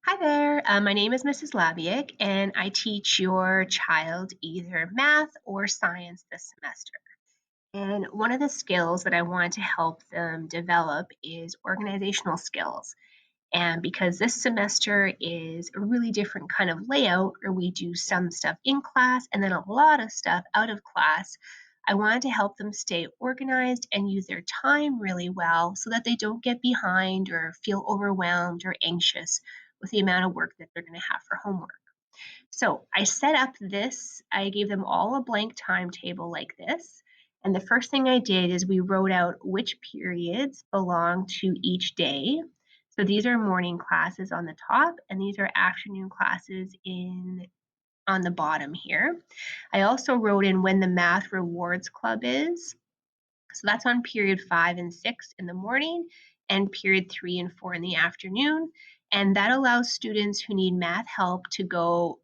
Hi there, my name is Mrs. Labiak, and I teach your child either math or science this semester. And one of the skills that I want to help them develop is organizational skills. And because this semester is a really different kind of layout, where we do some stuff in class and then a lot of stuff out of class, I wanted to help them stay organized and use their time really well so that they don't get behind or feel overwhelmed or anxious with the amount of work that they're going to have for homework. So I set up this, I gave them all a blank timetable like this. And the first thing I did is we wrote out which periods belong to each day. So these are morning classes on the top, and these are afternoon classes in on the bottom here. I also wrote in when the math rewards club is. So that's on period 5 and 6 in the morning and period 3 and 4 in the afternoon. And that allows students who need math help to go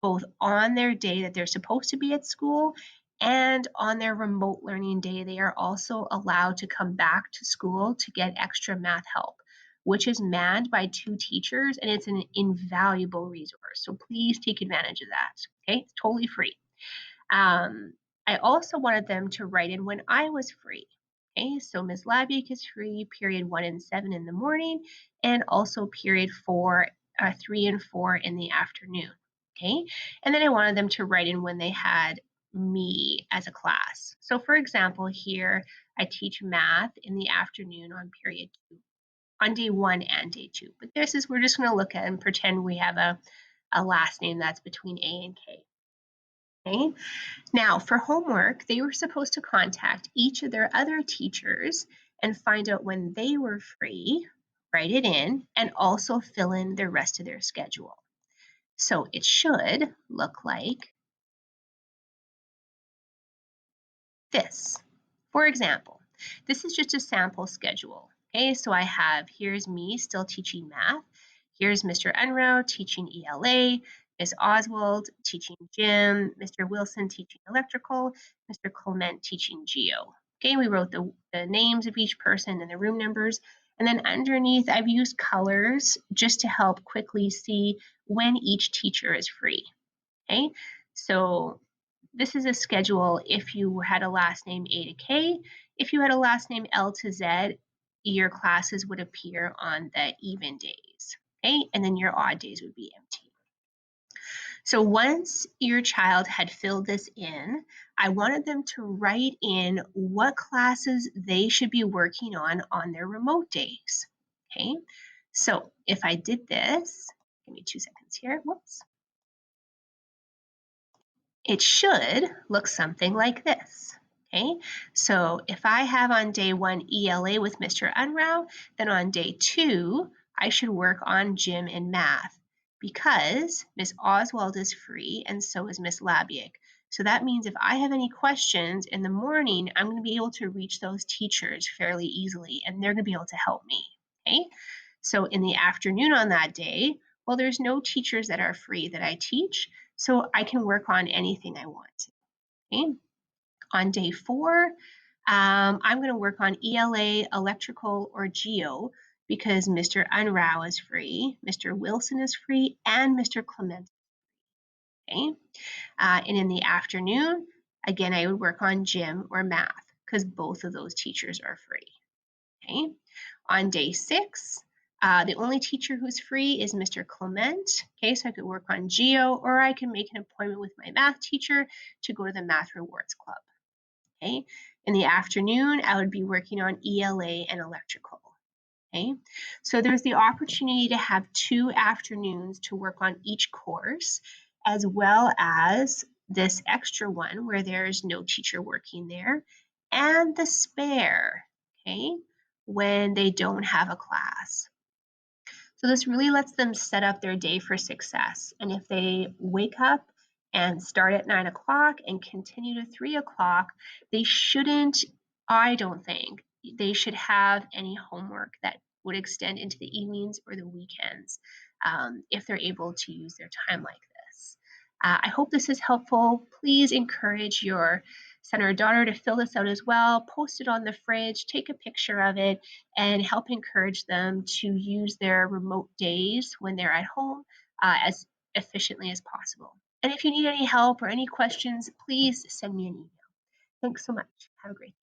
both on their day that they're supposed to be at school and on their remote learning day. They are also allowed to come back to school to get extra math help, which is manned by 2 teachers, and it's an invaluable resource. So please take advantage of that. Okay, it's totally free. I also wanted them to write in when I was free. Okay, so Ms. Labiak is free period 1 and 7 in the morning, and also period 3 and 4 in the afternoon. Okay, and then I wanted them to write in when they had me as a class. So for example, here I teach math in the afternoon on period 2, on day 1 and day 2. But we're just going to look at and pretend we have a last name that's between A and K. Okay. Now, for homework, they were supposed to contact each of their other teachers and find out when they were free, write it in, and also fill in the rest of their schedule. So it should look like this. For example, this is just a sample schedule. Okay, so I have, here's me still teaching math. Here's Mr. Unruh teaching ELA, Ms. Oswald teaching gym, Mr. Wilson teaching electrical, Mr. Clement teaching geo. Okay, we wrote the names of each person and the room numbers. And then underneath, I've used colors just to help quickly see when each teacher is free. Okay, so this is a schedule if you had a last name A to K. If you had a last name L to Z, your classes would appear on the even days. Okay, and then your odd days would be empty. So once your child had filled this in, I wanted them to write in what classes they should be working on their remote days. Okay, so if I did this, give me 2 seconds here, whoops. It should look something like this. Okay, so if I have on day 1 ELA with Mr. Unruh, then on day 2, I should work on gym and math because Miss Oswald is free and so is Miss Labiak. So that means if I have any questions in the morning, I'm going to be able to reach those teachers fairly easily and they're going to be able to help me. Okay, so in the afternoon on that day, well, there's no teachers that are free that I teach, so I can work on anything I want. Okay. On day 4, I'm going to work on ELA, electrical, or geo because Mr. Unruh is free, Mr. Wilson is free, and Mr. Clement. Okay. And in the afternoon, again, I would work on gym or math because both of those teachers are free. Okay. On day 6, the only teacher who's free is Mr. Clement. Okay, so I could work on geo, or I can make an appointment with my math teacher to go to the Math Rewards Club. Okay, in the afternoon, I would be working on ELA and electrical. Okay, so there's the opportunity to have 2 afternoons to work on each course, as well as this extra one where there's no teacher working there, and the spare, okay, when they don't have a class. So this really lets them set up their day for success. And if they wake up and start at 9 o'clock and continue to 3 o'clock, they shouldn't, I don't think, they should have any homework that would extend into the evenings or the weekends if they're able to use their time like this. I hope this is helpful. Please encourage your send our daughter to fill this out as well, post it on the fridge, take a picture of it, and help encourage them to use their remote days when they're at home as efficiently as possible. And if you need any help or any questions, please send me an email. Thanks so much. Have a great day.